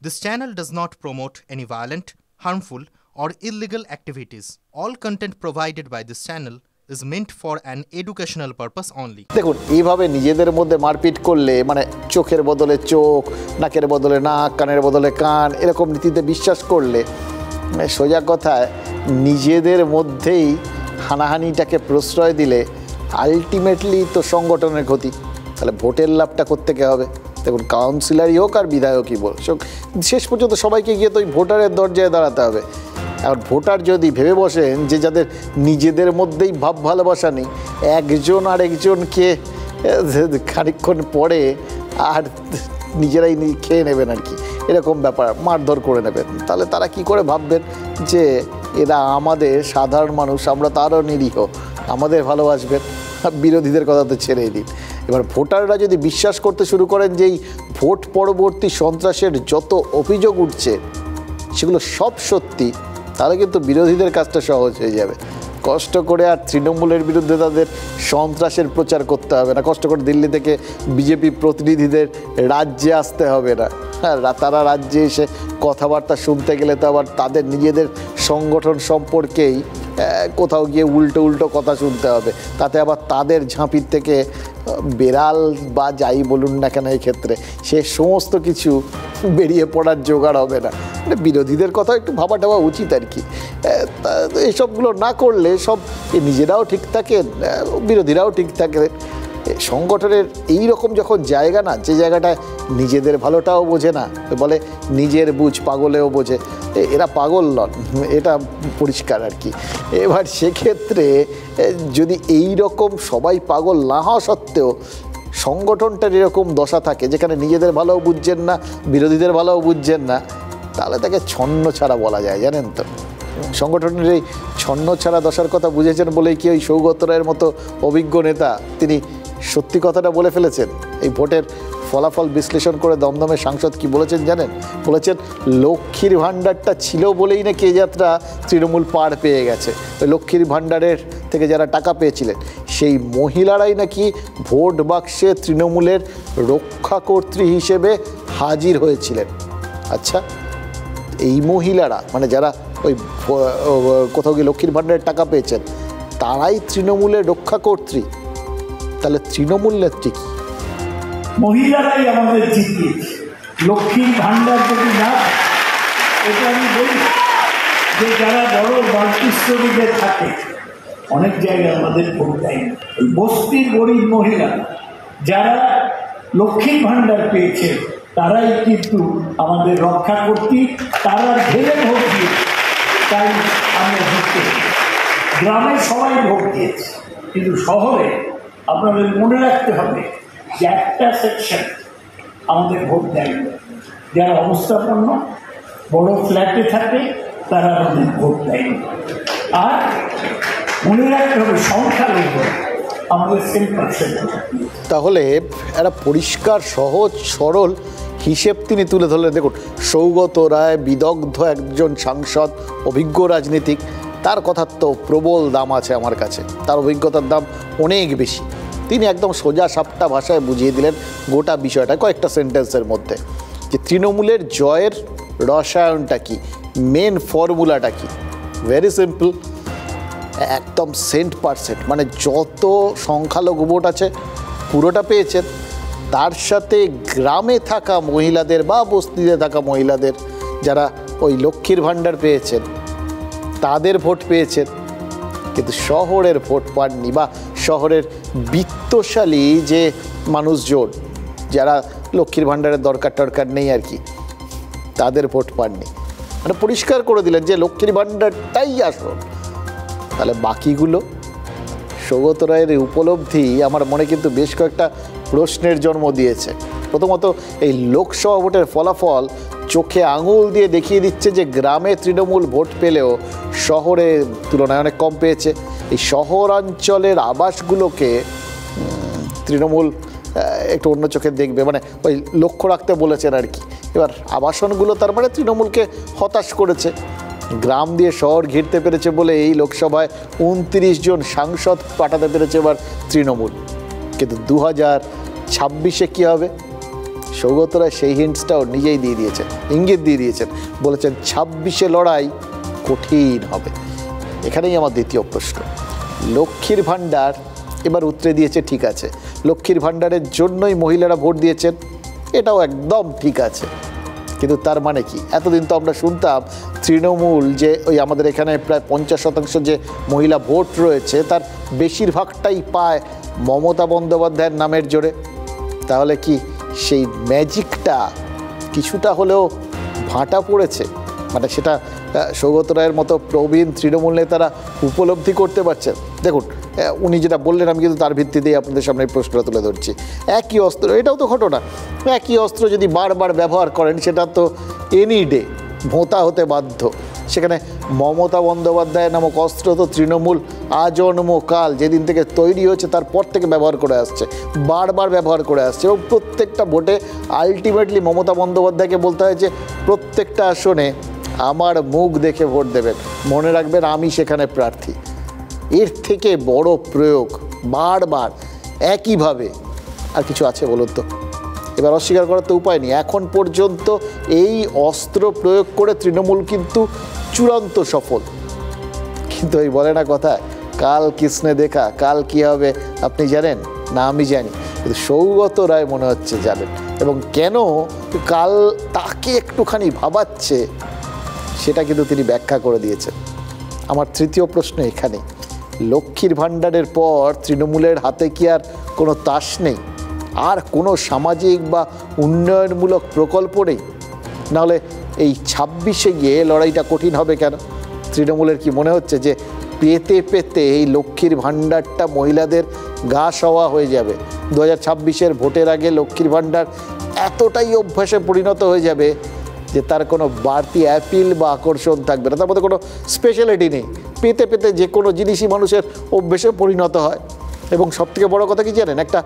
This channel does not promote any violent, harmful, or illegal activities. All content provided by this channel is meant for an educational purpose only. দেখুন এইভাবে নিজেদের মধ্যে মারপিট করলে মানে চোখের বদলে চোখ, নাকের বদলে নাক, কানের বদলে কান এরকম নীতিতে বিশ্বাস করলে সোজা কথায় নিজেদের মধ্যেই হানাহানিটাকে প্রশ্রয় দিলে আলটিমেটলি তো সংগঠনের ক্ষতি। তাহলে ভোটের লাভটা কোত্থেকে হবে? দেখুন কাউন্সিলরই হোক আর বিধায়কই বল, শেষ পর্যন্ত সবাইকে গিয়ে তো ওই ভোটারের দরজায় দাঁড়াতে হবে। এখন ভোটার যদি ভেবে বসেন যে যাদের নিজেদের মধ্যেই ভাব ভালোবাসা নেই, একজন আর একজনকে খানিকক্ষণ পরে আর নিজেরাই খেয়ে নেবেন আর কি, এরকম ব্যাপার মারধর করে নেবেন, তাহলে তারা কি করে ভাববেন যে এরা আমাদের সাধারণ মানুষ, আমরা তারও নিরীহ, আমাদের ভালোবাসবেন? বিরোধীদের কথা তো ছেড়েই দিন। এবার ভোটাররা যদি বিশ্বাস করতে শুরু করেন যে এই ভোট পরবর্তী সন্ত্রাসের যত অভিযোগ উঠছে সেগুলো সব সত্যি, তাহলে কিন্তু বিরোধীদের কাজটা সহজ হয়ে যাবে। কষ্ট করে আর তৃণমূলের বিরুদ্ধে তাদের সন্ত্রাসের প্রচার করতে হবে না, কষ্ট করে দিল্লি থেকে বিজেপি প্রতিনিধিদের রাজ্যে আসতে হবে না। তারা রাজ্যে এসে কথাবার্তা শুনতে গেলে তো আবার তাদের নিজেদের সংগঠন সম্পর্কেই কোথাও গিয়ে উল্টো উল্টো কথা শুনতে হবে, তাতে আবার তাদের ঝাঁপির থেকে বেড়াল বা যাই বলুন না কেন এই ক্ষেত্রে সে সমস্ত কিছু বেরিয়ে পড়ার জোগাড় হবে না। বিরোধীদের কথা একটু ভাবা টাবা উচিত আর কি। এসবগুলো না করলে সব নিজেরাও ঠিক থাকে, বিরোধীরাও ঠিক থাকে। সংগঠনের এই রকম যখন জায়গা না, যে জায়গাটায় নিজেদের ভালোটাও বোঝে না, বলে নিজের বুঝ পাগলেও বোঝে, এরা পাগল নন, এটা পরিষ্কার আর কি। এবার সেক্ষেত্রে যদি এই রকম সবাই পাগল না হওয়া সত্ত্বেও সংগঠনটার এরকম দশা থাকে যেখানে নিজেদের ভালোও বুঝছেন না, বিরোধীদের ভালোও বুঝছেন না, তাহলে তাকে ছন্ন ছাড়া বলা যায়, জানেন তো। সংগঠনের এই ছন্ন ছাড়া দশার কথা বুঝেছেন বলেই কি ওই সৌগত রায়ের মতো অভিজ্ঞ নেতা তিনি সত্যি কথাটা বলে ফেলেছেন। এই ভোটের ফলাফল বিশ্লেষণ করে দমদমে সাংসদ কি বলেছেন জানেন? বলেছেন লক্ষ্মীর ভাণ্ডারটা ছিল বলেই নাকি এই যাত্রা তৃণমূল পার পেয়ে গেছে। ওই লক্ষ্মীর ভাণ্ডারের থেকে যারা টাকা পেয়েছিলেন সেই মহিলারাই নাকি ভোট বাক্সে তৃণমূলের রক্ষাকর্ত্রী হিসেবে হাজির হয়েছিলেন। আচ্ছা, এই মহিলারা মানে যারা ওই কোথাও গিয়ে লক্ষ্মীর ভাণ্ডারের টাকা পেয়েছেন তারাই তৃণমূলের রক্ষাকর্ত্রী, তাহলে তৃণমূল নেত্রী কি? মহিলারাই আমাদের জিতিয়েছে। লক্ষ্মীর ভাণ্ডার যদি না, এটা আমি বলি যে যারা বড় মাল্টিস্টোরিতে থাকে অনেক জায়গায় আমাদের ভোট দেয় না। বস্তির গরিব মহিলা যারা লক্ষ্মীর ভাণ্ডার পেয়েছে তারাই কিন্তু আমাদের রক্ষা করতে, তারা ঢেলে ভোট দিয়েছে, তাই আমরা জিততে। গ্রামে সবাই ভোট দিয়েছে, কিন্তু শহরে আপনাদের মনে রাখতে হবে যে একটা সেকশন আমাদের ভোট দেয় না। যারা অবস্থাপন্ন বড় ফ্ল্যাটে থাকে তারা আমাদের ভোট দেয় না। আর মনে রাখতে হবে সংখ্যালঘু আমাদের 10%। তাহলে একটা পরিষ্কার সহজ সরল হিসেব তিনি তুলে ধরলেন। দেখুন সৌগত রায় বিদগ্ধ একজন সাংসদ, অভিজ্ঞ রাজনীতিক, তার কথার তো প্রবল দাম আছে আমার কাছে, তার অভিজ্ঞতার দাম অনেক বেশি। তিনি একদম সোজা সাপটা ভাষায় বুঝিয়ে দিলেন গোটা বিষয়টা কয়েকটা সেন্টেন্সের মধ্যে, যে তৃণমূলের জয়ের রসায়নটা কি, মেন ফর্মুলাটা কি। ভেরি সিম্পল, একদম 100%, মানে যত সংখ্যালঘু ভোট আছে পুরোটা পেয়েছেন, তার সাথে গ্রামে থাকা মহিলাদের বা বস্তিতে থাকা মহিলাদের যারা ওই লক্ষ্মীর ভাণ্ডার পেয়েছেন তাদের ভোট পেয়েছেন, কিন্তু শহরের ভোট পাননি, বা শহরের বিত্তশালী যে মানুষজন যারা লক্ষ্মীর ভাণ্ডারের দরকার নেই আর কি, তাদের ভোট পাননি। মানে পরিষ্কার করে দিলেন যে লক্ষ্মীর ভাণ্ডারটাই আসল। তাহলে বাকিগুলো? সৌগত রায়ের এই উপলব্ধি আমার মনে কিন্তু বেশ কয়েকটা প্রশ্নের জন্ম দিয়েছে। প্রথমত, এই লোকসভা ভোটের ফলাফল চোখে আঙুল দিয়ে দেখিয়ে দিচ্ছে যে গ্রামে তৃণমূল ভোট পেলেও শহরে তুলনায় অনেক কম পেয়েছে। এই শহরাঞ্চলের আবাসগুলোকে তৃণমূল একটু অন্য চোখে দেখবে, মানে ওই লক্ষ্য রাখতে বলেছেন আর কি। এবার আবাসনগুলো তার মানে তৃণমূলকে হতাশ করেছে। গ্রাম দিয়ে শহর ঘিরতে পেরেছে বলে এই লোকসভায় 29 জন সাংসদ পাঠাতে পেরেছে এবার তৃণমূল। কিন্তু 2026-এ কী হবে? সৌগত রায় সেই হিন্টসটাও নিজেই দিয়ে দিয়েছেন, ইঙ্গিত দিয়ে দিয়েছেন, বলেছেন 26-এ লড়াই কঠিন হবে। এখানেই আমার দ্বিতীয় প্রশ্ন। লক্ষ্মীর ভাণ্ডার এবার উতরে দিয়েছে, ঠিক আছে, লক্ষ্মীর ভাণ্ডারের জন্যই মহিলারা ভোট দিয়েছেন, এটাও একদম ঠিক আছে, কিন্তু তার মানে কি? এতদিন তো আমরা শুনতাম তৃণমূল যে ওই আমাদের এখানে প্রায় 50% যে মহিলা ভোট রয়েছে তার বেশিরভাগটাই পায় মমতা বন্দ্যোপাধ্যায়ের নামের জোরে। তাহলে কি সেই ম্যাজিকটা কিছুটা হলেও ভাঁটা পড়েছে? মানে সেটা সৌগত রায়ের মতো প্রবীণ তৃণমূল নেতারা উপলব্ধি করতে পারছেন? দেখুন, উনি যেটা বললেন আমি কিন্তু তার ভিত্তিতেই আপনাদের সামনে এই প্রশ্নটা তুলে ধরছি। একই অস্ত্র, এটাও তো ঘটনা, একই অস্ত্র যদি বারবার ব্যবহার করেন সেটা তো এনি ডে ভোঁতা হতে বাধ্য। সেখানে মমতা বন্দ্যোপাধ্যায় নামক অস্ত্র তো তৃণমূল আজন্মকাল যেদিন থেকে তৈরি হয়েছে তারপর থেকে ব্যবহার করে আসছে, বারবার ব্যবহার করে আসছে, এবং প্রত্যেকটা ভোটে আলটিমেটলি মমতা বন্দ্যোপাধ্যায়কে বলতে হয় যে প্রত্যেকটা আসনে আমার মুখ দেখে ভোট দেবেন, মনে রাখবেন আমি সেখানে প্রার্থী। এর থেকে বড় প্রয়োগ বারবার একইভাবে আর কিছু আছে বলুন তো? এবার অস্বীকার করার তো উপায় নেই। এখন পর্যন্ত এই অস্ত্র প্রয়োগ করে তৃণমূল কিন্তু চূড়ান্ত সফল। কিন্তু এই বলে না কথায়, কাল কিসনে দেখা, কাল কি হবে আপনি জানেন না আমি জানি, কিন্তু সৌগত রায় মনে হচ্ছে জানেন, এবং কেন কাল তাকে একটুখানি ভাবাচ্ছে সেটা কিন্তু তিনি ব্যাখ্যা করে দিয়েছেন। আমার তৃতীয় প্রশ্ন এখানে, লক্ষ্মীর ভাণ্ডারের পর তৃণমূলের হাতে কি আর কোনো তাস নেই? আর কোনো সামাজিক বা উন্নয়নমূলক প্রকল্প নেই? নাহলে এই 26-এ গিয়ে লড়াইটা কঠিন হবে কেন? তৃণমূলের কি মনে হচ্ছে যে পেতে পেতে এই লক্ষ্মীর ভাণ্ডারটা মহিলাদের গা সওয়া হয়ে যাবে? 2026-এর ভোটের আগে লক্ষ্মীর ভাণ্ডার এতটাই অভ্যাসে পরিণত হয়ে যাবে যে তার কোনো বাড়তি অ্যাপিল বা আকর্ষণ থাকবে না, তার মধ্যে কোনো স্পেশালিটি নেই। পেতে পেতে যে কোনো জিনিসই মানুষের অভ্যেসে পরিণত হয়, এবং সবথেকে বড় কথা কি জানেন, একটা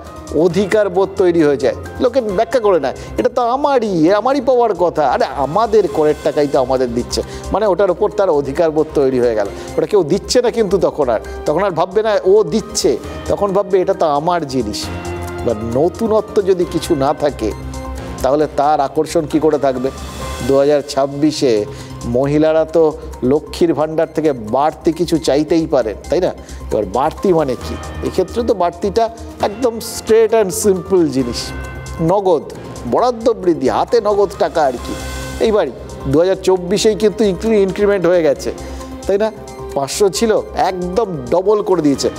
অধিকার বোধ তৈরি হয়ে যায়। লোকে ব্যাখ্যা করে নেয় এটা তো আমারই পাওয়ার কথা, আরে আমাদের করের টাকাই তো আমাদের দিচ্ছে, মানে ওটার উপর তার অধিকার বোধ তৈরি হয়ে গেল। ওটা কেউ দিচ্ছে না কিন্তু তখন আর ভাববে না ও দিচ্ছে, তখন ভাববে এটা তো আমার জিনিস। বা নতুনত্ব যদি কিছু না থাকে তাহলে তার আকর্ষণ কি করে থাকবে? 2026-এ মহিলারা তো লক্ষ্মীর ভাণ্ডার থেকে বাড়তি কিছু চাইতেই পারেন, তাই না? এবার বাড়তি মানে কি? এক্ষেত্রে তো বাড়তিটা একদম স্ট্রেট অ্যান্ড সিম্পল জিনিস, নগদ বরাদ্দ বৃদ্ধি, হাতে নগদ টাকা আর কি। এইবারই 2024-এই কিন্তু ইনক্রিমেন্ট হয়ে গেছে, তাই না? 500 ছিল, একদম ডবল করে দিয়েছে।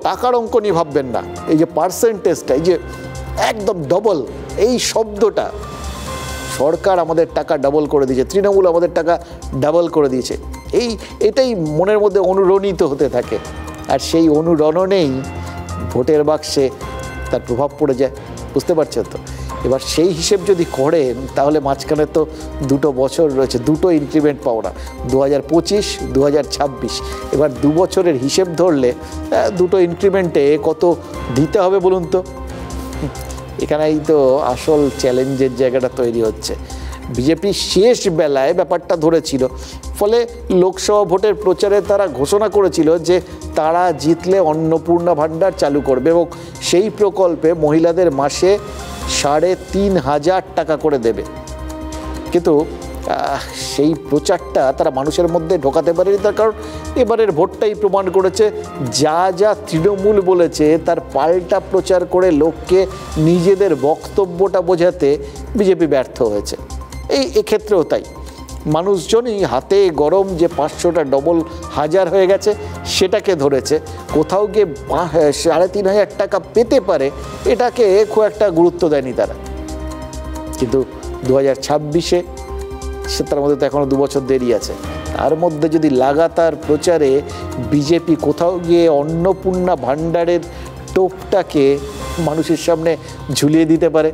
টাকার অঙ্ক নিয়ে ভাববেন না, এই যে পার্সেন্টেজটা, এই যে একদম ডবল, এই শব্দটা, সরকার আমাদের টাকা ডাবল করে দিয়েছে, তৃণমূল আমাদের টাকা ডাবল করে দিয়েছে, এটাই মনের মধ্যে অনুরণিত হতে থাকে, আর সেই অনুরণনেই ভোটের বাক্সে তার প্রভাব পড়ে যায়। বুঝতে পারছেন তো? এবার সেই হিসেব যদি করেন তাহলে মাঝখানে তো 2 বছর রয়েছে, 2 ইনক্রিমেন্ট পাও না, 2025, 2026। এবার 2 বছরের হিসেব ধরলে 2 ইনক্রিমেন্টে কত দিতে হবে বলুন তো? এখানেই তো আসল চ্যালেঞ্জের জায়গাটা তৈরি হচ্ছে। বিজেপি শেষ বেলায় ব্যাপারটা ধরেছিল, ফলে লোকসভা ভোটের প্রচারে তারা ঘোষণা করেছিল যে তারা জিতলে অন্নপূর্ণা ভাণ্ডার চালু করবে, এবং সেই প্রকল্পে মহিলাদের মাসে 3,500 টাকা করে দেবে। কিন্তু সেই প্রচারটা তারা মানুষের মধ্যে ঢোকাতে পারেনি, তার কারণ এবারের ভোটটাই প্রমাণ করেছে যা তৃণমূল বলেছে তার পাল্টা প্রচার করে লোককে নিজেদের বক্তব্যটা বোঝাতে বিজেপি ব্যর্থ হয়েছে। এক্ষেত্রেও তাই, মানুষজনই হাতে গরম যে 500টা ডবল 1000 হয়ে গেছে সেটাকে ধরেছে, কোথাও গিয়ে 3,500 টাকা পেতে পারে এটাকে খুব একটা গুরুত্ব দেয়নি তারা। কিন্তু 2026-এ তার মধ্যে তো এখনও 2 বছর দেরি আছে, তার মধ্যে যদি লাগাতার প্রচারে বিজেপি কোথাও গিয়ে অন্নপূর্ণা ভাণ্ডারের টোপটাকে মানুষের সামনে ঝুলিয়ে দিতে পারে,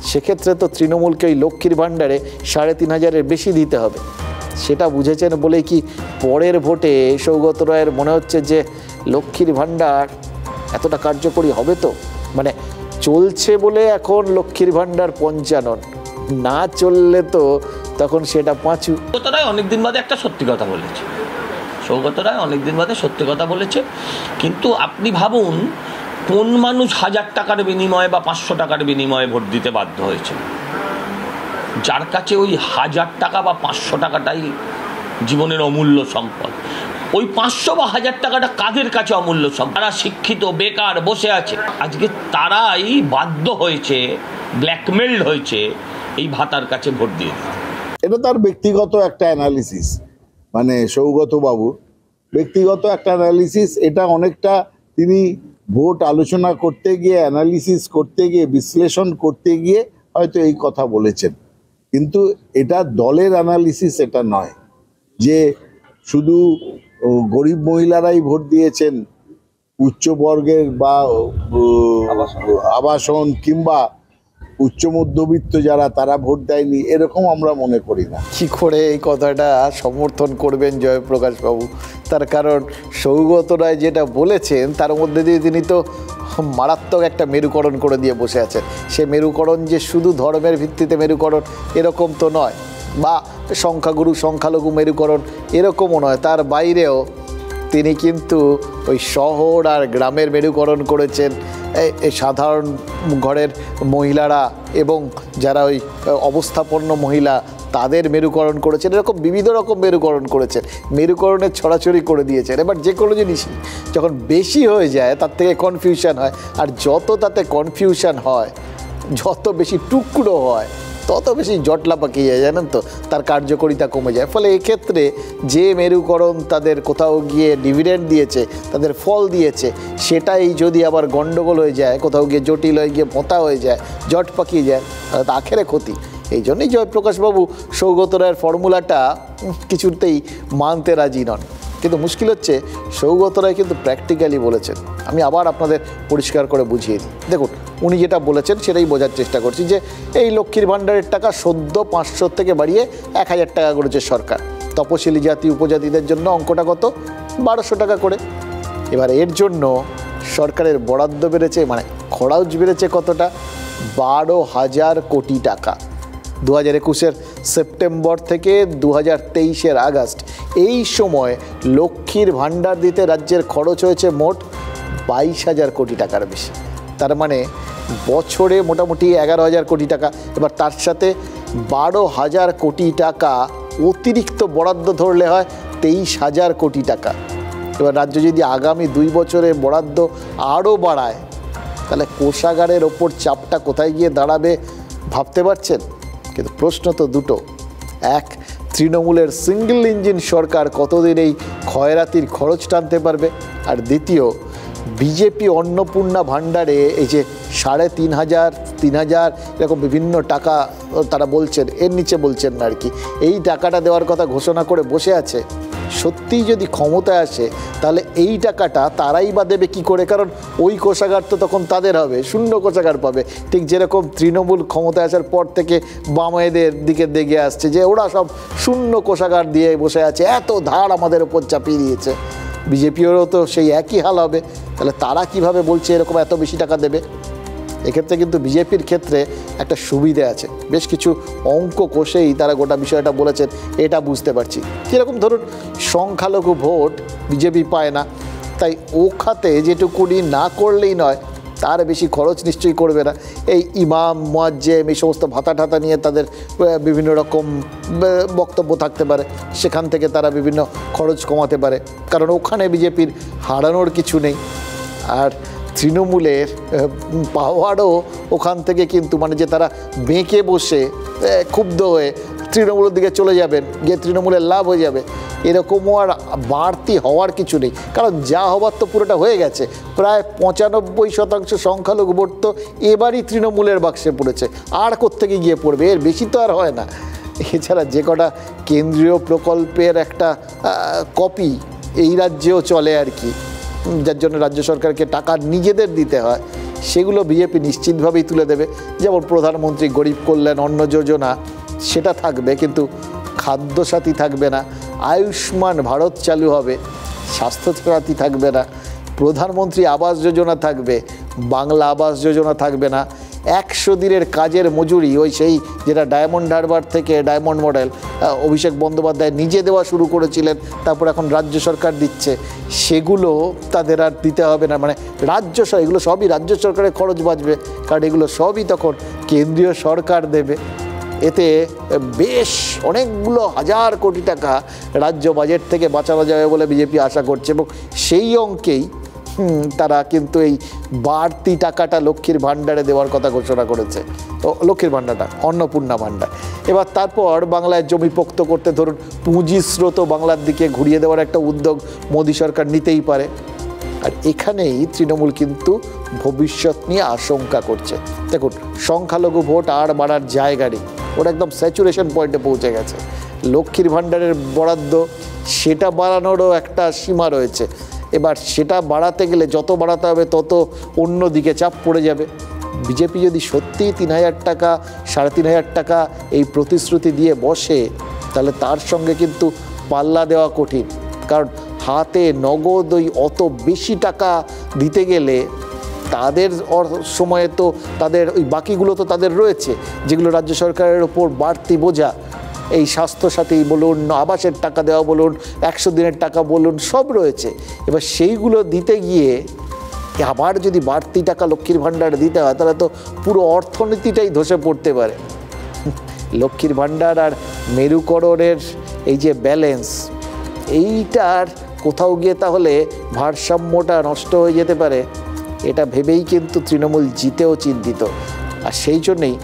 সেক্ষেত্রে তো তৃণমূলকে ওই লক্ষ্মীর ভাণ্ডারে 3,500-এর বেশি দিতে হবে। সেটা বুঝেছেন বলেই কি পরের ভোটে সৌগত রায়ের মনে হচ্ছে যে লক্ষ্মীর ভাণ্ডার এতটা কার্যকরী হবে? তো মানে চলছে বলে এখন লক্ষ্মীর ভাণ্ডার 55, না চললে তো তখন সেটা 5। সৌগত রায় অনেকদিন বাদে একটা সত্যি কথা বলেছে, সৌগত রায় অনেকদিন বাদে সত্যি কথা বলেছে। কিন্তু আপনি ভাবুন কোন মানুষ 1000 টাকার বিনিময়ে বা 500 টাকার বিনিময়ে ভোট দিতে বাধ্য হয়েছে? যার কাছে ওই 1000 টাকা বা 500 টাকাটাই জীবনের অমূল্য সম্পদ। ওই 500 বা 1000 টাকাটা কাদের কাছে অমূল্য সম্পদ? তারা শিক্ষিত, বেকার, বসে আছে। আজকে তারাই বাধ্য হয়েছে, ব্ল্যাকমেইলড হয়েছে এই ভাতার কাছে ভোট দিয়ে। এটা তার ব্যক্তিগত একটা অ্যানালিসিস, মানে সৌগত বাবুর ব্যক্তিগত একটা অ্যানালিসিস। এটা অনেকটা তিনি ভোট আলোচনা করতে গিয়ে, অ্যানালিসিস করতে গিয়ে, বিশ্লেষণ করতে গিয়ে হয়তো এই কথা বলেছেন, কিন্তু এটা দলের অ্যানালিসিস এটা নয় যে শুধু গরিব মহিলারাই ভোট দিয়েছেন, উচ্চবর্গের বা আবাসন কিংবা উচ্চ মধ্যবিত্ত যারা তারা ভোট দেয়নি, এরকম আমরা মনে করি না। কি করে এই কথাটা সমর্থন করবেন জয়প্রকাশ বাবু? তার কারণ সৌগত রায় যেটা বলেছেন তার মধ্যে দিয়ে তিনি তো মারাত্মক একটা মেরুকরণ করে দিয়ে বসে আছেন। সে মেরুকরণ যে শুধু ধর্মের ভিত্তিতে মেরুকরণ এরকম তো নয়, বা সংখ্যাগুরু সংখ্যালঘু মেরুকরণ এরকমও নয়, তার বাইরেও তিনি কিন্তু ওই শহর আর গ্রামের মেরুকরণ করেছেন। এই সাধারণ ঘরের মহিলারা এবং যারা ওই অবস্থাপন্ন মহিলা তাদের মেরুকরণ করেছেন, এরকম বিবিধ রকম মেরুকরণ করেছেন, মেরুকরণের ছড়াছড়ি করে দিয়েছেন। এবার যে কোনো জিনিসই যখন বেশি হয়ে যায় তার থেকে কনফিউশন হয়, আর যত তাতে কনফিউশন হয়, যত বেশি টুকরো হয়, তত বেশি জটলা পাকিয়ে যায়, জানেন তো, তার কার্যকারিতা কমে যায়। ফলে এক্ষেত্রে যে মেরুকরণ তাদের কোথাও গিয়ে ডিভিডেন্ড দিয়েছে, তাদের ফল দিয়েছে, সেটাই যদি আবার গণ্ডগোল হয়ে যায়, কোথাও গিয়ে জটিল হয়ে গিয়ে ভোঁতা হয়ে যায়, জট পাকিয়ে যায়, তাহলে আখেরে ক্ষতি। এই জন্যই জয়প্রকাশবাবু সৌগত রায়ের ফর্মুলাটা কিছুতেই মানতে রাজি নন। কিন্তু মুশকিল হচ্ছে সৌগত রায় কিন্তু প্র্যাকটিক্যালি বলেছেন। আমি আবার আপনাদের পরিষ্কার করে বুঝিয়ে দিই। দেখুন, উনি যেটা বলেছেন সেটাই বোঝার চেষ্টা করছি, যে এই লক্ষ্মীর ভাণ্ডারের টাকা সদ্য 500 থেকে বাড়িয়ে 1000 টাকা করেছে সরকার। তপশিলি জাতি উপজাতিদের জন্য অঙ্কটা কত? 1200 টাকা করে। এবার এর জন্য সরকারের বরাদ্দ বেড়েছে, মানে খরচ বেড়েছে কতটা? 12,000 কোটি টাকা। 2021-এর সেপ্টেম্বর থেকে 2023-এর আগস্ট, এই সময় লক্ষ্মীর ভাণ্ডার দিতে রাজ্যের খরচ হয়েছে মোট 22,000 কোটি টাকার বেশি। তার মানে বছরে মোটামুটি 11,000 কোটি টাকা। এবার তার সাথে 12,000 কোটি টাকা অতিরিক্ত বরাদ্দ ধরলে হয় 23,000 কোটি টাকা। এবার রাজ্য যদি আগামী 2 বছরে বরাদ্দ আরও বাড়ায়, তাহলে কোষাগারের ওপর চাপটা কোথায় গিয়ে দাঁড়াবে ভাবতে পারছেন? কিন্তু প্রশ্ন তো দুটো। এক, তৃণমূলের সিঙ্গেল ইঞ্জিন সরকার কতদিন এই খয়রাতির খরচ টানতে পারবে? আর দ্বিতীয়, বিজেপি অন্নপূর্ণা ভাণ্ডারে এই যে 3,500, 3,000 এরকম বিভিন্ন টাকা তারা বলছেন, এর নিচে বলছেন না আর কি, এই টাকাটা দেওয়ার কথা ঘোষণা করে বসে আছে। সত্যিই যদি ক্ষমতায় আসে তাহলে এই টাকাটা তারাই বা দেবে কী করে? কারণ ওই কোষাগার তো তখন তাদের হবে, শূন্য কোষাগার পাবে। ঠিক যেরকম তৃণমূল ক্ষমতায় আসার পর থেকে বামেদের দিকে দেখে আসছে যে ওরা সব শূন্য কোষাগার দিয়ে বসে আছে, এত ধার আমাদের ওপর চাপিয়ে দিয়েছে। বিজেপিরও তো সেই একই হাল হবে। তাহলে তারা কিভাবে বলছে এরকম এত বেশি টাকা দেবে? এক্ষেত্রে কিন্তু বিজেপির ক্ষেত্রে একটা সুবিধে আছে, বেশ কিছু অঙ্ক কষেই তারা গোটা বিষয়টা বলেছেন, এটা বুঝতে পারছি। কীরকম, ধরুন সংখ্যালঘু ভোট বিজেপি পায় না, তাই ও খাতে যেটুকুনি না করলেই নয়, তার বেশি খরচ নিশ্চয়ই করবে না। এই ইমাম, মুয়াজ্জেম, এই সমস্ত ভাতা ঠাতা নিয়ে তাদের বিভিন্ন রকম বক্তব্য থাকতে পারে, সেখান থেকে তারা বিভিন্ন খরচ কমাতে পারে, কারণ ওখানে বিজেপির হারানোর কিছু নেই। আর তৃণমূলের পাওয়ারও ওখান থেকে কিন্তু, মানে যে তারা বেঁকে বসে ক্ষুব্ধ হয়ে তৃণমূলের দিকে চলে যাবেন, গিয়ে তৃণমূলের লাভ হয়ে যাবে, এরকমও আর বাড়তি হওয়ার কিছু নেই। কারণ যা হওয়ার তো পুরোটা হয়ে গেছে। প্রায় 95% সংখ্যালঘু ভোট তো এবারই তৃণমূলের বাক্সে পড়েছে, আর কোত্থেকে গিয়ে পড়বে? এর বেশি তো আর হয় না। এছাড়া যে কটা কেন্দ্রীয় প্রকল্পের একটা কপি এই রাজ্যেও চলে আর কি, যার জন্য রাজ্য সরকারকে টাকা নিজেদের দিতে হয়, সেগুলো বিজেপি নিশ্চিতভাবেই তুলে দেবে। যেমন প্রধানমন্ত্রী গরিব কল্যাণ অন্ন যোজনা, সেটা থাকবে, কিন্তু খাদ্যসাথী থাকবে না। আয়ুষ্মান ভারত চালু হবে, স্বাস্থ্যসাথী থাকবে না। প্রধানমন্ত্রী আবাস যোজনা থাকবে, বাংলা আবাস যোজনা থাকবে না। 100 দিনের কাজের মজুরি ওই সেই যেটা ডায়মন্ড হারবার থেকে ডায়মন্ড মডেল অভিষেক বন্দ্যোপাধ্যায় নিজে দেওয়া শুরু করেছিলেন, তারপর এখন রাজ্য সরকার দিচ্ছে, সেগুলো তাদের আর দিতে হবে না। মানে এগুলো সবই রাজ্য সরকারের খরচ বাঁচবে, কারণ এগুলো সবই তখন কেন্দ্রীয় সরকার দেবে। এতে বেশ অনেকগুলো হাজার কোটি টাকা রাজ্য বাজেট থেকে বাঁচানো যাবে বলে বিজেপি আশা করছে, এবং সেই অঙ্কেই তারা কিন্তু এই বাড়তি টাকাটা লক্ষ্মীর ভাণ্ডারে দেওয়ার কথা ঘোষণা করেছে। তো লক্ষ্মীর ভাণ্ডারটা অন্নপূর্ণা ভাণ্ডার। এবার তারপর বাংলায় জমি পোক্ত করতে ধরুন পুঁজি স্রোত বাংলার দিকে ঘুরিয়ে দেওয়ার একটা উদ্যোগ মোদী সরকার নিতেই পারে। আর এখানেই তৃণমূল কিন্তু ভবিষ্যৎ নিয়ে আশঙ্কা করছে। দেখুন, সংখ্যালঘু ভোট আর বাড়ার জায়গা নেই, ওটা একদম স্যাচুরেশন পয়েন্টে পৌঁছে গেছে। লক্ষ্মীর ভাণ্ডারের বরাদ্দ সেটা বাড়ানোরও একটা সীমা রয়েছে। এবার সেটা বাড়াতে গেলে যত বাড়াতে হবে তত অন্য দিকে চাপ পড়ে যাবে। বিজেপি যদি সত্যিই 3,000 টাকা 3,500 টাকা এই প্রতিশ্রুতি দিয়ে বসে, তাহলে তার সঙ্গে কিন্তু পাল্লা দেওয়া কঠিন। কারণ হাতে নগদ ওই অত বেশি টাকা দিতে গেলে তাদের সময়ে তো তাদের ওই বাকিগুলো তো তাদের রয়েছে, যেগুলো রাজ্য সরকারের ওপর বাড়তি বোঝা, এই স্বাস্থ্যসাথী বলুন, আবাসের টাকা দেওয়া বলুন, 100 দিনের টাকা বলুন, সব রয়েছে। এবার সেইগুলো দিতে গিয়ে আবার যদি বাড়তি টাকা লক্ষ্মীর ভাণ্ডারে দিতে হয়, তাহলে তো পুরো অর্থনীতিটাই ধসে পড়তে পারে। লক্ষ্মীর ভাণ্ডার আর মেরুকরণের এই যে ব্যালেন্স, এইটার কোথাও গিয়ে তাহলে ভারসাম্যটা নষ্ট হয়ে যেতে পারে, এটা ভেবেই কিন্তু তৃণমূল জিতেও চিন্তিত। আর সেই জন্যেই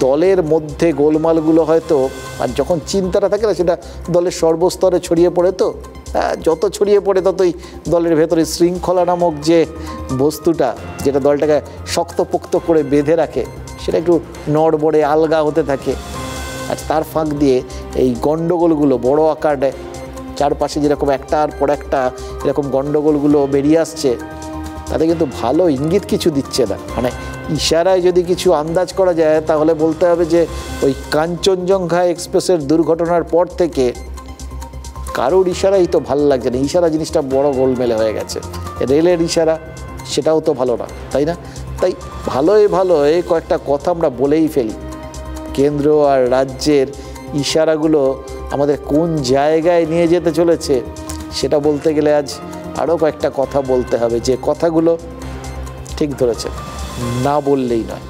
দলের মধ্যে গোলমালগুলো হয়তো, আর যখন চিন্তাটা থাকে না, সেটা দলের সর্বস্তরে ছড়িয়ে পড়ে, তো যত ছড়িয়ে পড়ে ততই দলের ভেতরে শৃঙ্খলা নামক যে বস্তুটা, যেটা দলটাকে শক্তপোক্ত করে বেঁধে রাখে, সেটা একটু নড়বড়ে আলগা হতে থাকে। আর তার ফাঁক দিয়ে এই গণ্ডগোলগুলো বড় আকার নেয়। চারপাশে যেরকম একটার পর একটা এরকম গণ্ডগোলগুলো বেরিয়ে আসছে, তাতে কিন্তু ভালো ইঙ্গিত কিছু দিচ্ছে না। মানে ইশারায় যদি কিছু আন্দাজ করা যায়, তাহলে বলতে হবে যে ওই কাঞ্চনজঙ্ঘা এক্সপ্রেসের দুর্ঘটনার পর থেকে কারোর ইশারাই তো ভালো লাগছে না। ইশারা জিনিসটা বড় গোলমেলে হয়ে গেছে। রেলের ইশারা, সেটাও তো ভালো না, তাই না? তাই ভালোই কয়েকটা কথা আমরা বলেই ফেলি। কেন্দ্র আর রাজ্যের ইশারাগুলো আমাদের কোন জায়গায় নিয়ে যেতে চলেছে, সেটা বলতে গেলে আজ আরও কয়েকটা কথা বলতে হবে, যে কথাগুলো ঠিক ধরেছে, না বললেই নয়।